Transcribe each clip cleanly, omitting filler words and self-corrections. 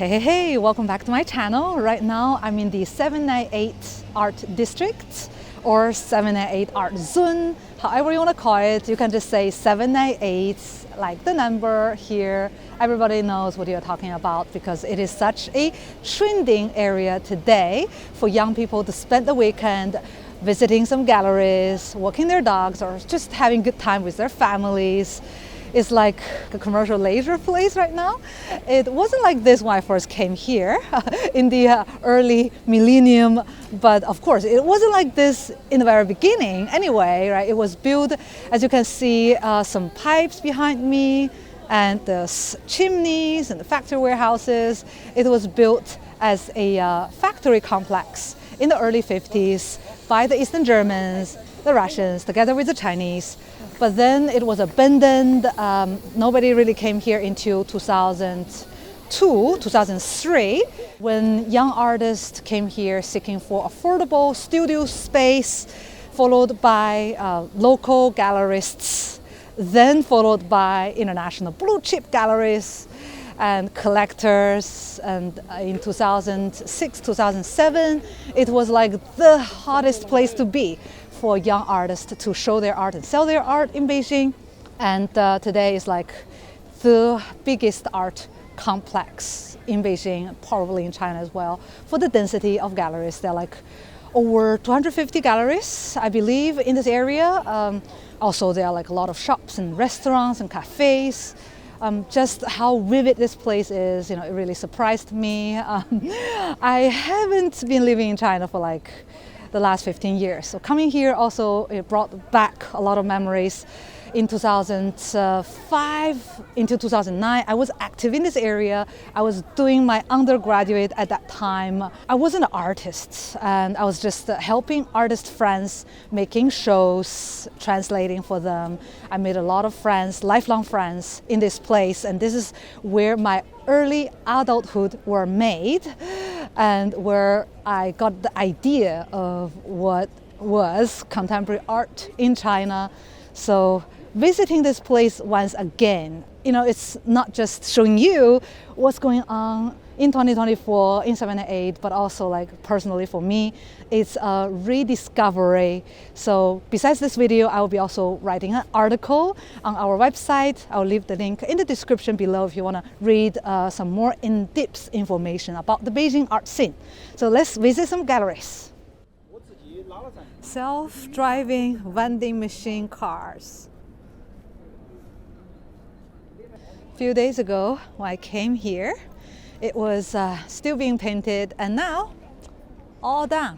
Hey, welcome back to my channel. Right now I'm in the 798 Art District or 798 Art Zone, however you want to call it. You can just say 798, like the number here. Everybody knows what you're talking about because it is such a trending area today for young people to spend the weekend visiting some galleries, walking their dogs, or just having a good time with their families. It's like a commercial leisure place right now. It wasn't like this when I first came here in the early millennium, but of course it wasn't like this in the very beginning anyway, right? It was built, as you can see, some pipes behind me and the chimneys and the factory warehouses. It was built as a factory complex in the early 50s by the Eastern Germans, the Russians, together with the Chinese. But then it was abandoned. Nobody really came here until 2002, 2003, when young artists came here seeking for affordable studio space, followed by local gallerists, then followed by international blue chip galleries and collectors. And in 2006, 2007, it was like the hottest place to be for young artists to show their art and sell their art in Beijing. And today is like the biggest art complex in Beijing, probably in China as well, for the density of galleries. There are like over 250 galleries, I believe, in this area. Also, there are like a lot of shops and restaurants and cafes. Just how vivid this place is, it really surprised me. I haven't been living in China for like the last 15 years. So coming here also, it brought back a lot of memories. In 2005 into 2009, I was active in this area. I was doing my undergraduate at that time. I wasn't an artist, and I was just helping artist friends, making shows, translating for them. I made a lot of friends, lifelong friends in this place, and this is where my early adulthood were made and where I got the idea of what was contemporary art in China. So visiting this place once again, it's not just showing you what's going on in 2024 in 798, but also like personally for me, it's a rediscovery. So besides this video, I will be also writing an article on our website. I'll leave the link in the description below if you want to read some more in-depth information about the Beijing art scene. So let's visit some galleries. Self-driving vending machine cars. A few days ago when I came here, it was still being painted, and now all done.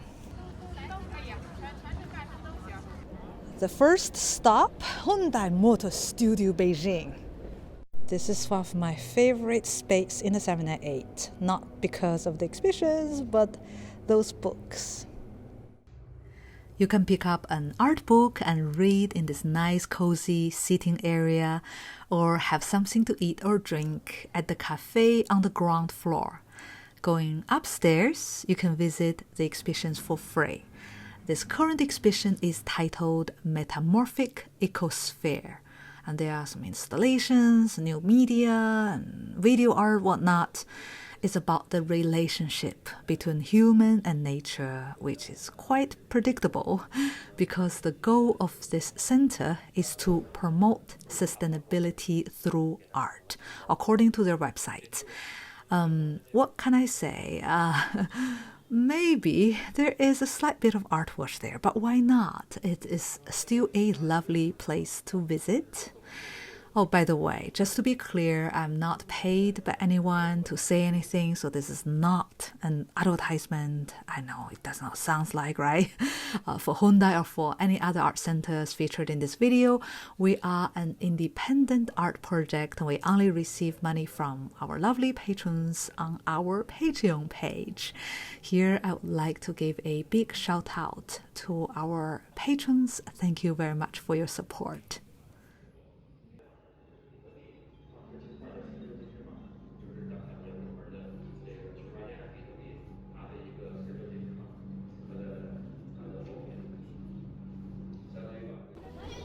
The first stop, Hyundai Motorstudio, Beijing. This is one of my favorite space in the 798, not because of the exhibitions, but those books. You can pick up an art book and read in this nice cozy seating area, or have something to eat or drink at the cafe on the ground floor. Going upstairs, you can visit the exhibitions for free. This current exhibition is titled Metamorphic Ecosphere, and there are some installations, new media, and video art, whatnot. It's about the relationship between human and nature, which is quite predictable because the goal of this center is to promote sustainability through art, according to their website. What can I say? Maybe there is a slight bit of art wash there, but why not? It is still a lovely place to visit. Oh, by the way, just to be clear, I'm not paid by anyone to say anything, so this is not an advertisement. I know it does not sound like, right? For Hyundai or for any other art centers featured in this video, we are an independent art project. We only receive money from our lovely patrons on our Patreon page. Here, I would like to give a big shout out to our patrons. Thank you very much for your support.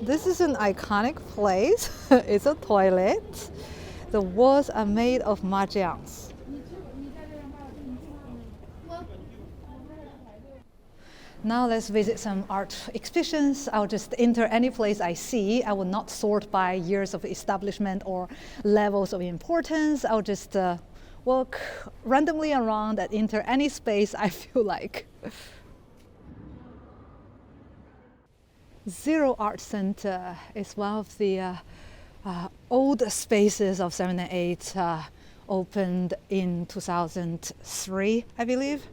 This is an iconic place. It's a toilet. The walls are made of mahjiangs. Now let's visit some art exhibitions. I'll just enter any place I see. I will not sort by years of establishment or levels of importance. I'll just walk randomly around and enter any space I feel like. Zero Art Center is one of the old spaces of 7&8, opened in 2003, I believe.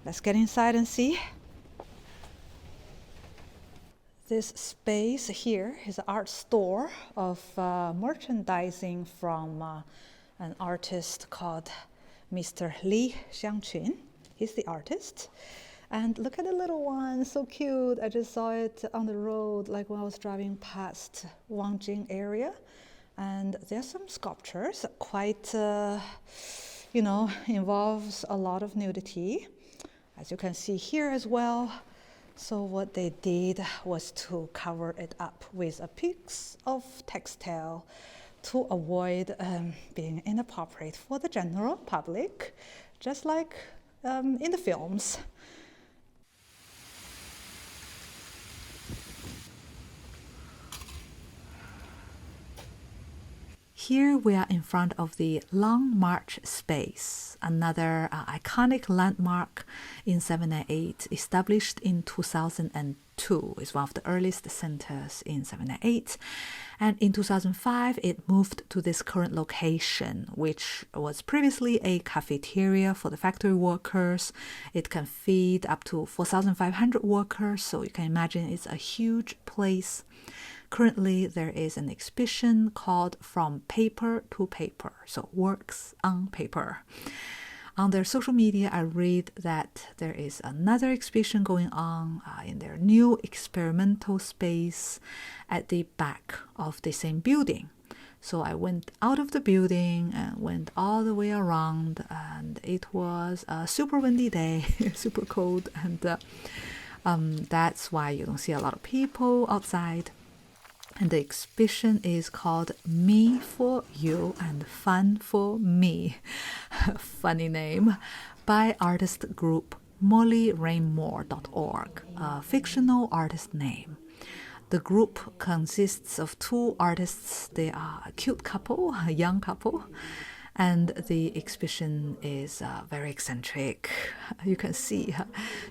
Let's get inside and see. This space here is an art store of merchandising from an artist called Mr. Li Xiangqun. He's the artist. And look at the little one, so cute. I just saw it on the road, like when I was driving past Wangjing area. And there's some sculptures, quite, involves a lot of nudity, as you can see here as well. So what they did was to cover it up with a piece of textile to avoid being inappropriate for the general public, just like in the films. Here we are in front of the Long March space, another iconic landmark in 7&8, established in 2002. It's one of the earliest centers in 7&8. And in 2005, it moved to this current location, which was previously a cafeteria for the factory workers. It can feed up to 4,500 workers, so you can imagine it's a huge place. Currently, there is an exhibition called From Paper to Paper, so works on paper. On their social media, I read that there is another exhibition going on in their new experimental space at the back of the same building. So I went out of the building and went all the way around, and it was a super windy day, super cold, and that's why you don't see a lot of people outside. And the exhibition is called Me for You and Fun for Me, funny name, by artist group mollyrainmore.org, a fictional artist name. The group consists of two artists. They are a cute couple, a young couple, and the exhibition is very eccentric. You can see,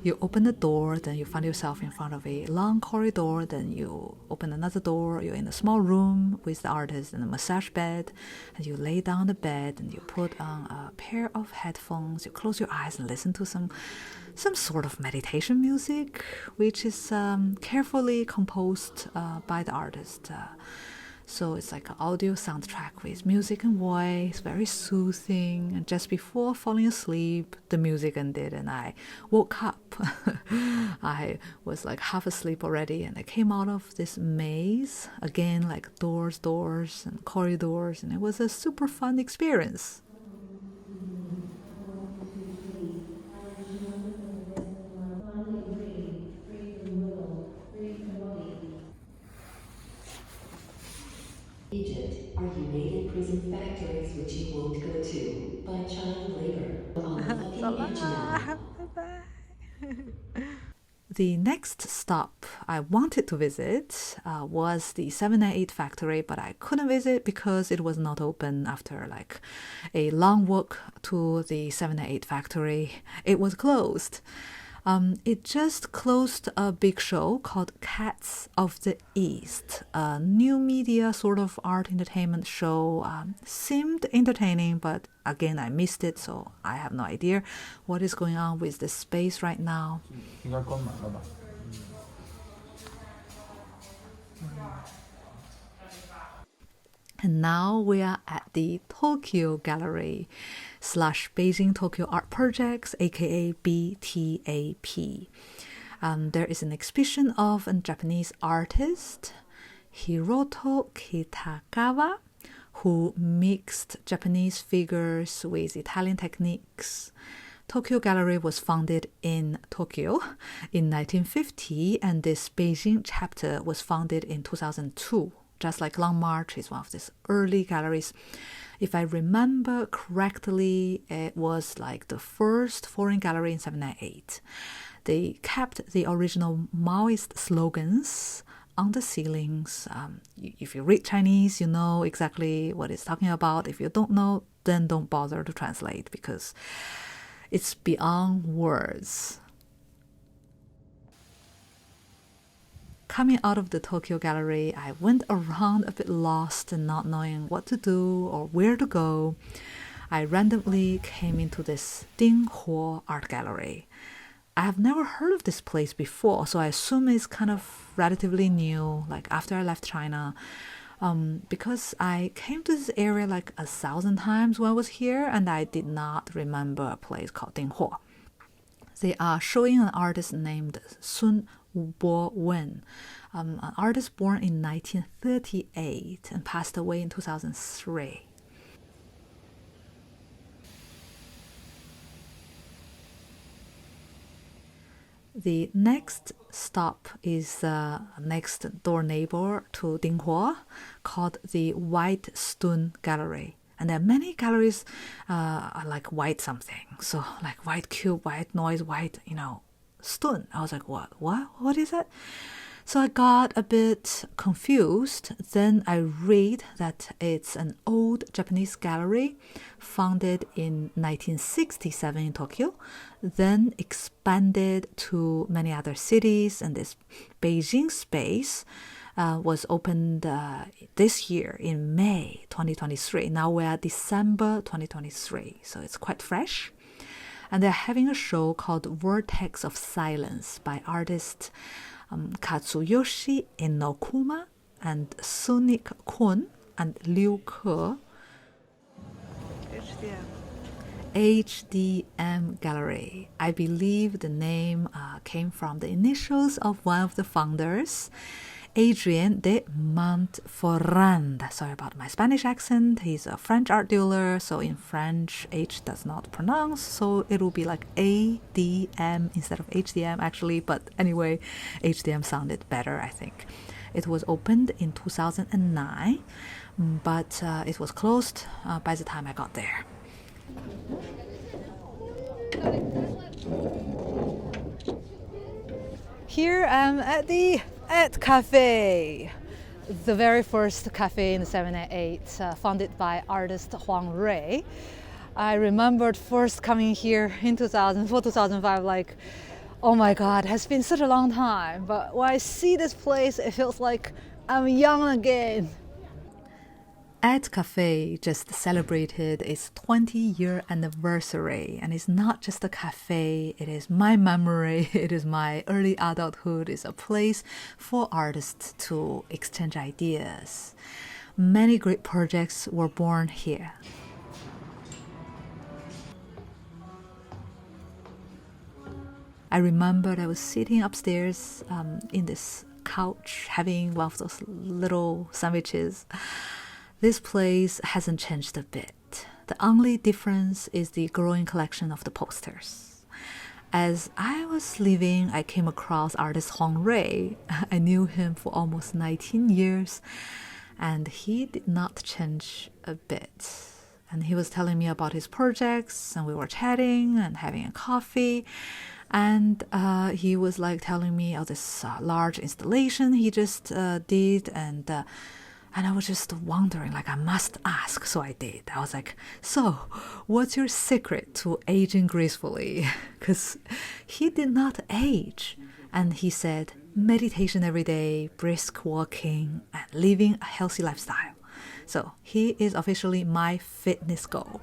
you open the door, then you find yourself in front of a long corridor, then you open another door, you're in a small room with the artist and a massage bed, and you lay down on the bed and you put on a pair of headphones, you close your eyes and listen to some sort of meditation music, which is carefully composed by the artist. So it's like an audio soundtrack with music and voice, very soothing. And just before falling asleep, the music ended and I woke up. I was like half asleep already, and I came out of this maze, again, like doors and corridors, and it was a super fun experience. Egypt are united prison factories which you won't go to by child labor. The next stop I wanted to visit was the 7&8 factory, but I couldn't visit because it was not open after like a long walk to the 7&8 factory. It was closed. It just closed a big show called Cats of the East, a new media sort of art entertainment show. Seemed entertaining, but again, I missed it, so I have no idea what is going on with this space right now. And now we are at the Tokyo Gallery / Beijing Tokyo Art Projects, aka BTAP. There is an exhibition of a Japanese artist, Hiroto Kitagawa, who mixed Japanese figures with Italian techniques. Tokyo Gallery was founded in Tokyo in 1950, and this Beijing chapter was founded in 2002. just like Long March is one of these early galleries. If I remember correctly, it was like the first foreign gallery in 798. They kept the original Maoist slogans on the ceilings. If you read Chinese, you know exactly what it's talking about. If you don't know, then don't bother to translate because it's beyond words. Coming out of the Tokyo Gallery, I went around a bit lost and not knowing what to do or where to go. I randomly came into this Dinghuo Art Gallery. I have never heard of this place before, so I assume it's kind of relatively new, like after I left China. Because I came to this area like 1,000 times when I was here, and I did not remember a place called Dinghuo. They are showing an artist named Sun Bo Wen, an artist born in 1938 and passed away in 2003. The next stop is the next door neighbor to Dinghuo, called the Whitestone Gallery. And there are many galleries like white something. So like white cube, white noise, white, stone. I was like, what is that? So I got a bit confused. Then I read that it's an old Japanese gallery founded in 1967 in Tokyo, then expanded to many other cities, and this Beijing space was opened this year in May 2023. Now we're at December 2023, so it's quite fresh. And they're having a show called Vortex of Silence by artists Katsuyoshi Enokuma and Sonic Kwon and Liu Ke. HdM Gallery. I believe the name came from the initials of one of the founders, Adrien de Montferrand. Sorry about my Spanish accent. He's a French art dealer, so in French, H does not pronounce, so it will be like ADM instead of HDM actually, but anyway, HDM sounded better, I think. It was opened in 2009, but it was closed by the time I got there. Here I'm at the Cafe, the very first cafe in 788, founded by artist Huang Rui. I remembered first coming here in 2004, 2005, like, oh my God, it has been such a long time. But when I see this place, it feels like I'm young again. At Cafe just celebrated its 20-year anniversary, and it's not just a cafe, it is my memory, it is my early adulthood, it's a place for artists to exchange ideas. Many great projects were born here. I remembered I was sitting upstairs in this couch having one of those little sandwiches. This place hasn't changed a bit. The only difference is the growing collection of the posters. As I was leaving, I came across artist Huang Rui. I knew him for almost 19 years, and he did not change a bit. And he was telling me about his projects, and we were chatting and having a coffee. And he was like telling me of this large installation he just did, and I was just wondering, like, I must ask. So I did. I was like, so what's your secret to aging gracefully? Because he did not age. And he said, meditation every day, brisk walking, and living a healthy lifestyle. So he is officially my fitness goal.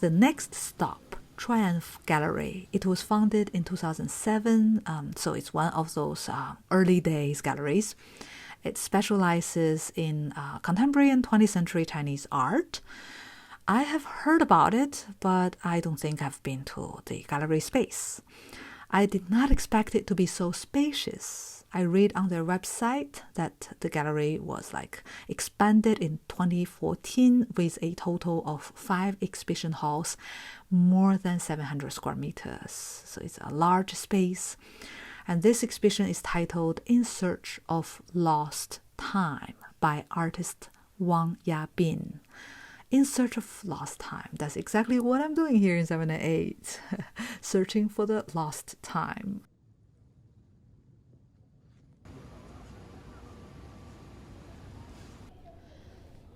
The next stop, Triumph Gallery. It was founded in 2007, so it's one of those early days galleries. It specializes in contemporary and 20th century Chinese art. I have heard about it, but I don't think I've been to the gallery space. I did not expect it to be so spacious. I read on their website that the gallery was like expanded in 2014 with a total of 5 exhibition halls, more than 700 square meters. So it's a large space. And this exhibition is titled In Search of Lost Time by artist Wang Yabin. In Search of Lost Time. That's exactly what I'm doing here in 798. Searching for the lost time.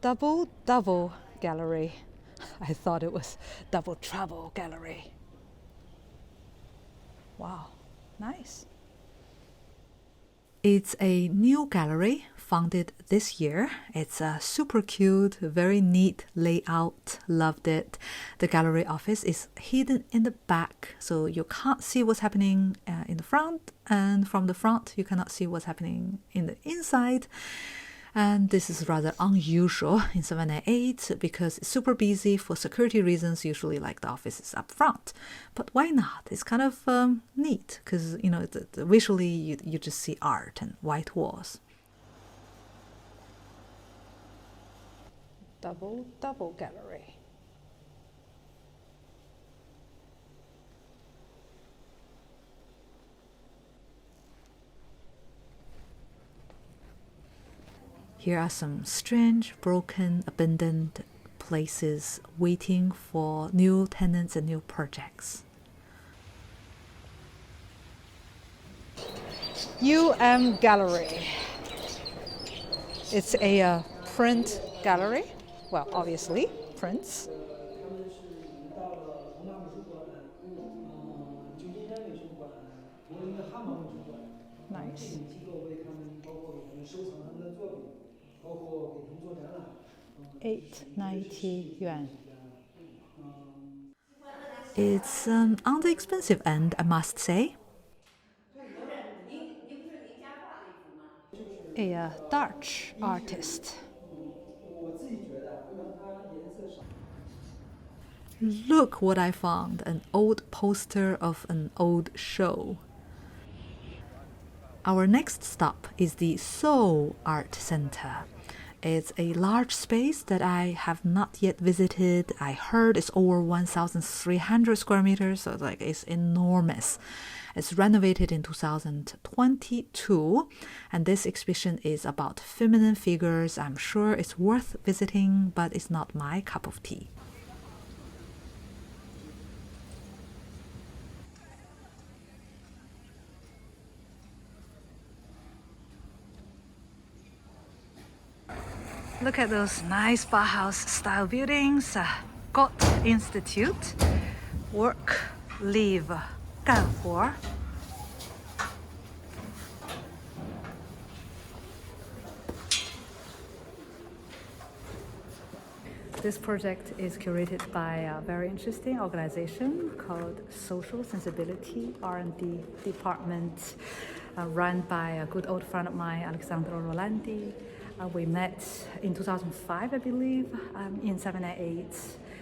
Double Gallery. I thought it was Double Trouble Gallery. Wow, nice. It's a new gallery founded this year. It's a super cute, very neat layout. Loved it. The gallery office is hidden in the back, so you can't see what's happening in the front, and from the front you cannot see what's happening in the inside. And this is rather unusual in 798 because it's super busy for security reasons. Usually like the office is up front, but why not? It's kind of neat because, you know, visually you just see art and white walls. Double Gallery. Here are some strange, broken, abandoned places waiting for new tenants and new projects. Gallery. It's a print gallery. Well, obviously, prints. Nice. 890 yuan. It's on the expensive end, I must say. A Dutch artist. Look what I found, an old poster of an old show. Our next stop is the SoHo Art Center. It's a large space that I have not yet visited. I heard it's over 1,300 square meters, so it's enormous. It's renovated in 2022, and this exhibition is about feminine figures. I'm sure it's worth visiting, but it's not my cup of tea. Look at those nice Bauhaus-style buildings. Goethe Institute. Work, live, 干活. This project is curated by a very interesting organization called Social Sensibility R&D Department, run by a good old friend of mine, Alessandro Rolandi. We met in 2005, I believe, in 798.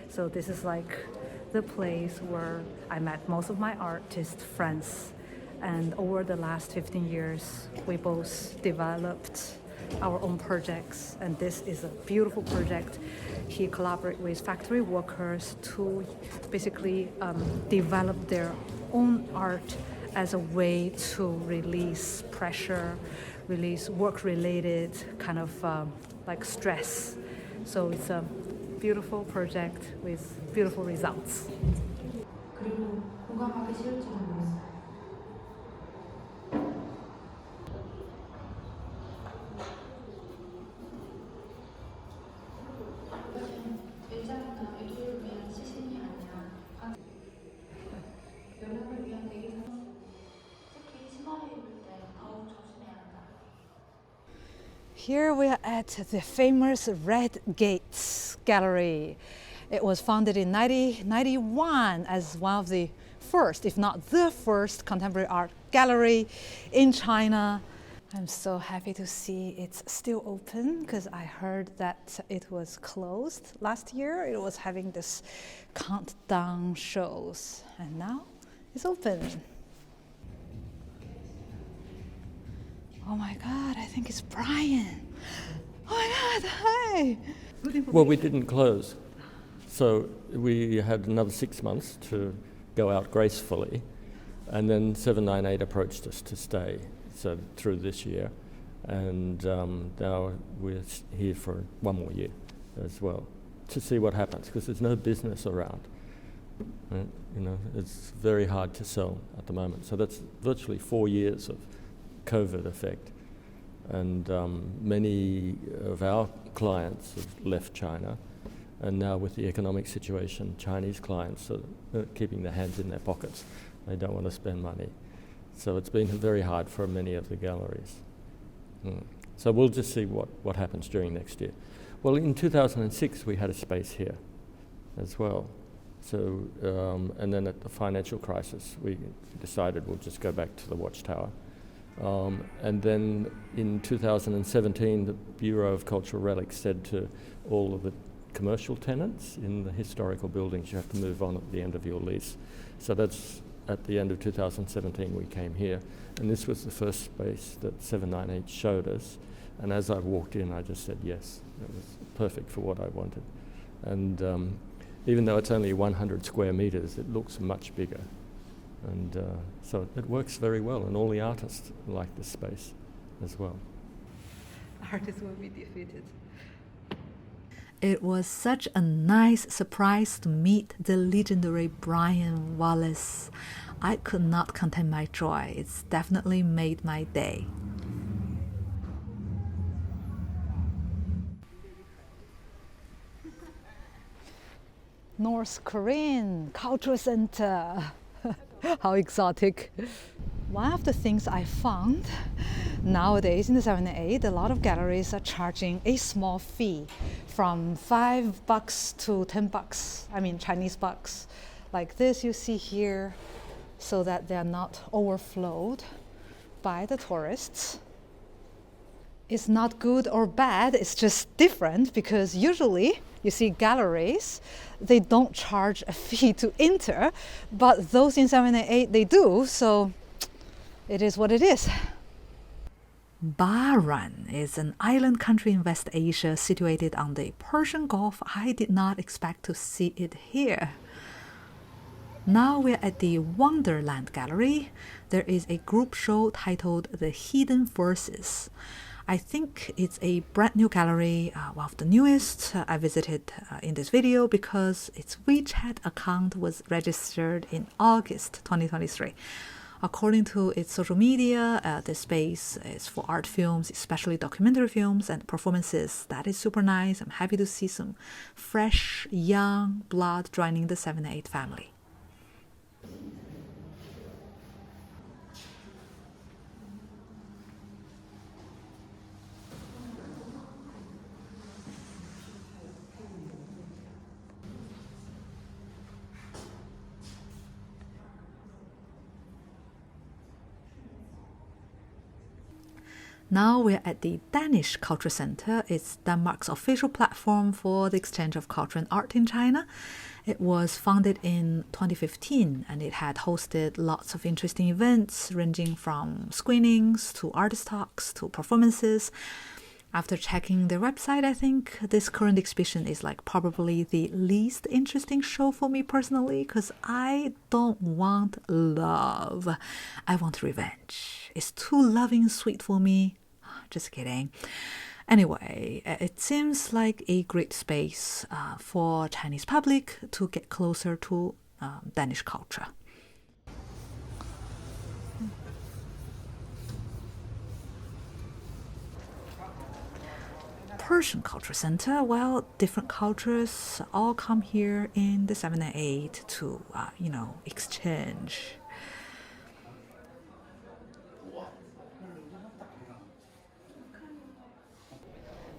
So this is like the place where I met most of my artist friends. And over the last 15 years, we both developed our own projects. And this is a beautiful project. He collaborates with factory workers to basically develop their own art as a way to release pressure, release work-related kind of like stress. So it's a beautiful project with beautiful results. 그리고 공감하기 쉬울지도 모르겠어요. 의자나 의도를 위한 시신이 아니라 연락을 위한 대기상 특히 치마를 입을 때 더욱 조심해야 한다. Here we are at the famous Red Gates Gallery. It was founded in 1991 as one of the first, if not the first, contemporary art gallery in China. I'm so happy to see it's still open because I heard that it was closed last year. It was having this countdown shows, and now it's open. Oh my God, I think it's Brian. Oh my God, hi. Well, we didn't close. So we had another 6 months to go out gracefully. And then 798 approached us to stay, so through this year. And now we're here for one more year as well, to see what happens, because there's no business around. Right? You know, it's very hard to sell at the moment. So that's virtually 4 years of COVID effect. And many of our clients have left China. And now with the economic situation, Chinese clients are keeping their hands in their pockets. They don't want to spend money. So it's been very hard for many of the galleries. So we'll just see what happens during next year. Well, in 2006, we had a space here as well. So, and then at the financial crisis, we decided we'll just go back to the Watchtower. And then in 2017, the Bureau of Cultural Relics said to all of the commercial tenants in the historical buildings, you have to move on at the end of your lease. So that's at the end of 2017 we came here, and this was the first space that 798 showed us. And as I walked in, I just said yes. It was perfect for what I wanted. And even though it's only 100 square meters, it looks much bigger. And so it works very well, and all the artists like this space as well. Artists will be defeated. It was such a nice surprise to meet the legendary Brian Wallace. I could not contain my joy. It's definitely made my day. North Korean Cultural Center. How exotic. One of the things I found nowadays in the 798, a lot of galleries are charging a small fee from $5 to $10. I mean Chinese bucks. Like this you see here, so that they are not overflowed by the tourists. It's not good or bad, it's just different, because usually you see galleries, they don't charge a fee to enter, but those in 798 they do, so it is what it is. Bahrain is an island country in West Asia situated on the Persian Gulf. I did not expect to see it here. Now we're at the Wonderland Gallery. There is a group show titled The Hidden Verses. I think it's a brand new gallery, one of the newest I visited in this video, because its WeChat account was registered in August 2023. According to its social media, the space is for art films, especially documentary films and performances. That is super nice. I'm happy to see some fresh, young blood joining the 798 family. Now we're at the Danish Culture Center. It's Denmark's official platform for the exchange of culture and art in China. It was founded in 2015, and it had hosted lots of interesting events ranging from screenings to artist talks to performances. After checking their website, I think this current exhibition is like probably the least interesting show for me personally, because I don't want love. I want revenge. It's too loving and sweet for me. Just kidding. Anyway, it seems like a great space for Chinese public to get closer to Danish culture. Persian Culture Center, well, different cultures all come here in the 798 to, exchange.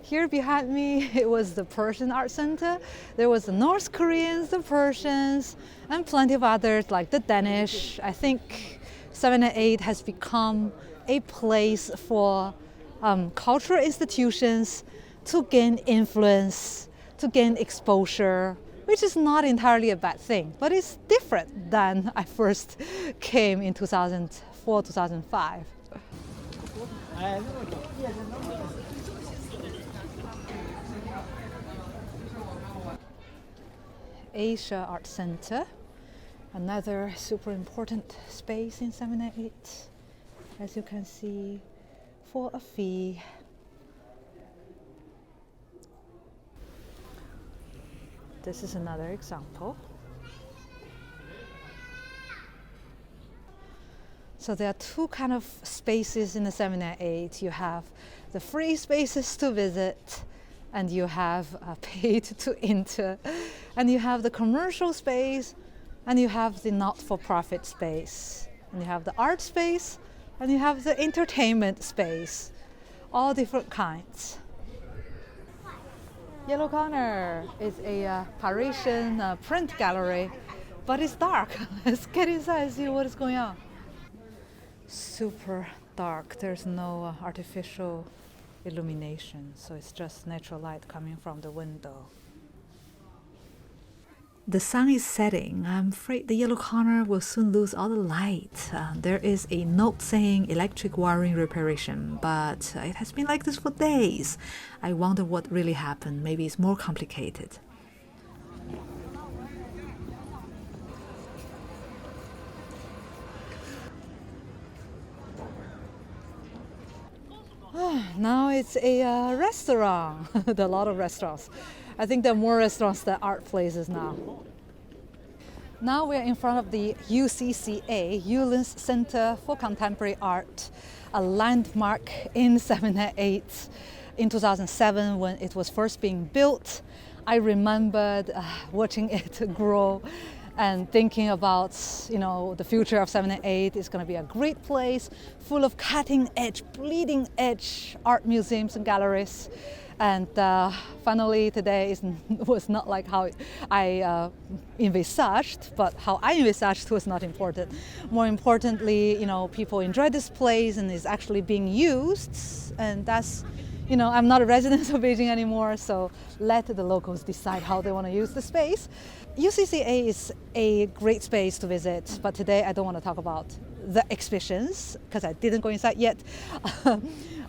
Here behind me, it was the Persian Art Center. There was the North Koreans, the Persians, and plenty of others like the Danish. I think 798 has become a place for cultural institutions to gain influence, to gain exposure, which is not entirely a bad thing, but it's different than I first came in 2004, 2005. Asia Art Center. Another super important space in 798, as you can see, for a fee. This is another example. So there are two kind of spaces in the 798. You have the free spaces to visit, and you have paid to enter, and you have the commercial space, and you have the not-for-profit space, and you have the art space, and you have the entertainment space, all different kinds. Yellow Korner is a Parisian print gallery, but it's dark. Let's get inside and see what is going on. Super dark. There's no artificial illumination, so it's just natural light coming from the window. The sun is setting. I'm afraid the Yellow Korner will soon lose all the light. There is a note saying electric wiring reparation, but it has been like this for days. I wonder what really happened. Maybe it's more complicated. Now it's a restaurant. There are a lot of restaurants. I think there are more restaurants than art places now. Now we're in front of the UCCA, Ullens Center for Contemporary Art, a landmark in 798. In 2007, when it was first being built, I remembered watching it grow and thinking about, the future of 798 is going to be a great place full of cutting-edge, bleeding-edge art museums and galleries. And finally, today was not like how I envisaged, but how I envisaged was not important. More importantly, people enjoy this place and it's actually being used. And that's, I'm not a resident of Beijing anymore, so let the locals decide how they want to use the space. UCCA is a great space to visit, but today I don't want to talk about the exhibitions because I didn't go inside yet.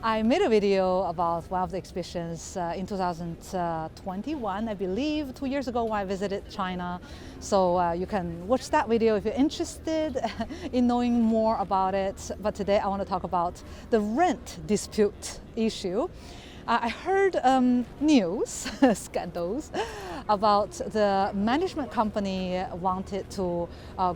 I made a video about one of the exhibitions in 2021, I believe, 2 years ago when I visited China. So you can watch that video if you're interested in knowing more about it. But today I want to talk about the rent dispute issue. I heard news, scandals, about the management company wanted to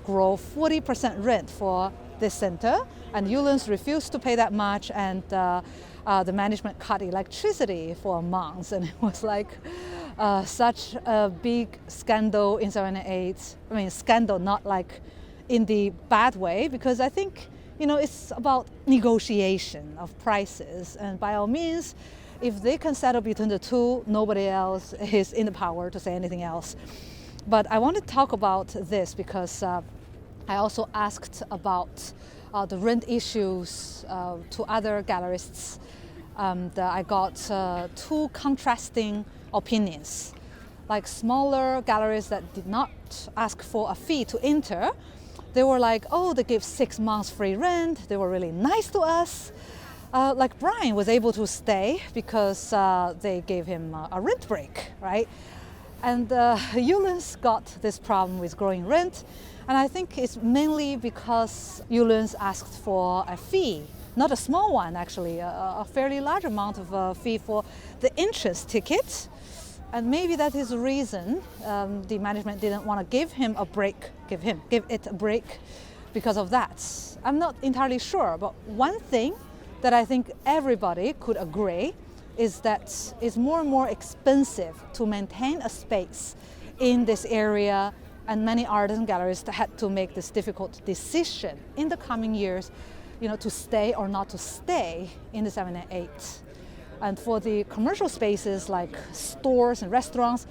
grow 40% rent for this center, and Ullens refused to pay that much, and the management cut electricity for months, and it was like such a big scandal in 798. I mean, scandal not like in the bad way, because I think it's about negotiation of prices, and by all means, if they can settle between the two, nobody else is in the power to say anything else. But I want to talk about this because I also asked about the rent issues to other gallerists. I got two contrasting opinions. Like smaller galleries that did not ask for a fee to enter, they were like, oh, they gave 6 months free rent, they were really nice to us. Like Brian was able to stay because they gave him a rent break, right? And Ullens got this problem with growing rent, and I think it's mainly because Ullens asked for a fee, not a small one actually, a fairly large amount of fee for the entrance ticket. And maybe that is the reason the management didn't want to give him a break, give it a break because of that. I'm not entirely sure, but one thing that I think everybody could agree is that it's more and more expensive to maintain a space in this area, and many artists and gallerists had to make this difficult decision in the coming years, to stay or not to stay in the 798. And for the commercial spaces like stores and restaurants,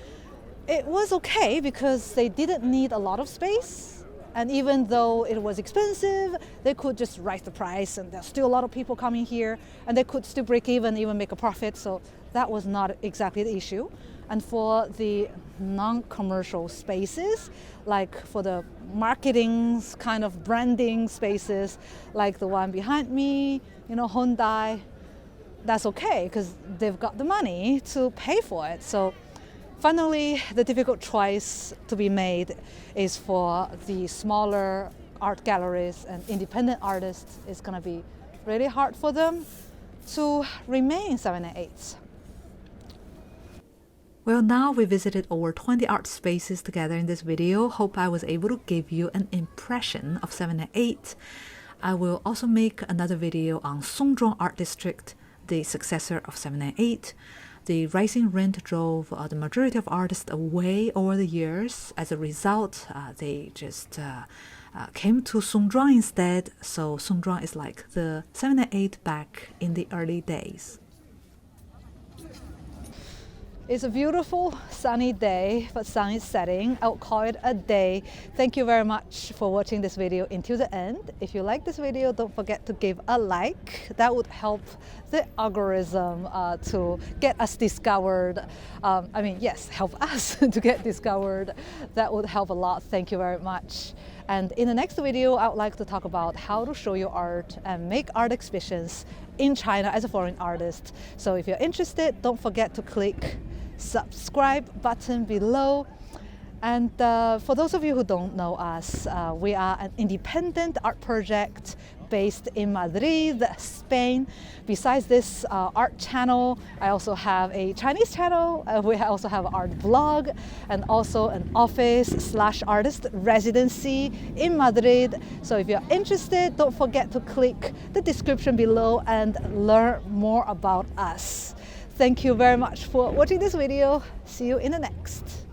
it was okay because they didn't need a lot of space. And even though it was expensive, they could just raise the price, and there's still a lot of people coming here, and they could still break even make a profit. So that was not exactly the issue. And for the non-commercial spaces, like for the marketing kind of branding spaces, like the one behind me, Hyundai, that's okay because they've got the money to pay for it. So Finally, the difficult choice to be made is for the smaller art galleries and independent artists. It's going to be really hard for them to remain 788. Well, now we visited over 20 art spaces together in this video. Hope I was able to give you an impression of 788. I will also make another video on Songzhuang Art District, the successor of 798. The rising rent drove the majority of artists away over the years. As a result, they just came to Songzhuang instead. So Songzhuang is like the 798 back in the early days. It's a beautiful sunny day, but sun is setting. I would call it a day. Thank you very much for watching this video until the end. If you like this video, don't forget to give a like. That would help the algorithm to get us discovered. Yes, help us to get discovered. That would help a lot. Thank you very much. And in the next video, I would like to talk about how to show your art and make art exhibitions in China as a foreign artist. So if you're interested, don't forget to click subscribe button below. And for those of you who don't know us, we are an independent art project based in Madrid, Spain. Besides this art channel, I also have a Chinese channel. We also have an art blog and also an office/artist residency in Madrid. So if you're interested, don't forget to click the description below and learn more about us. Thank you very much for watching this video. See you in the next.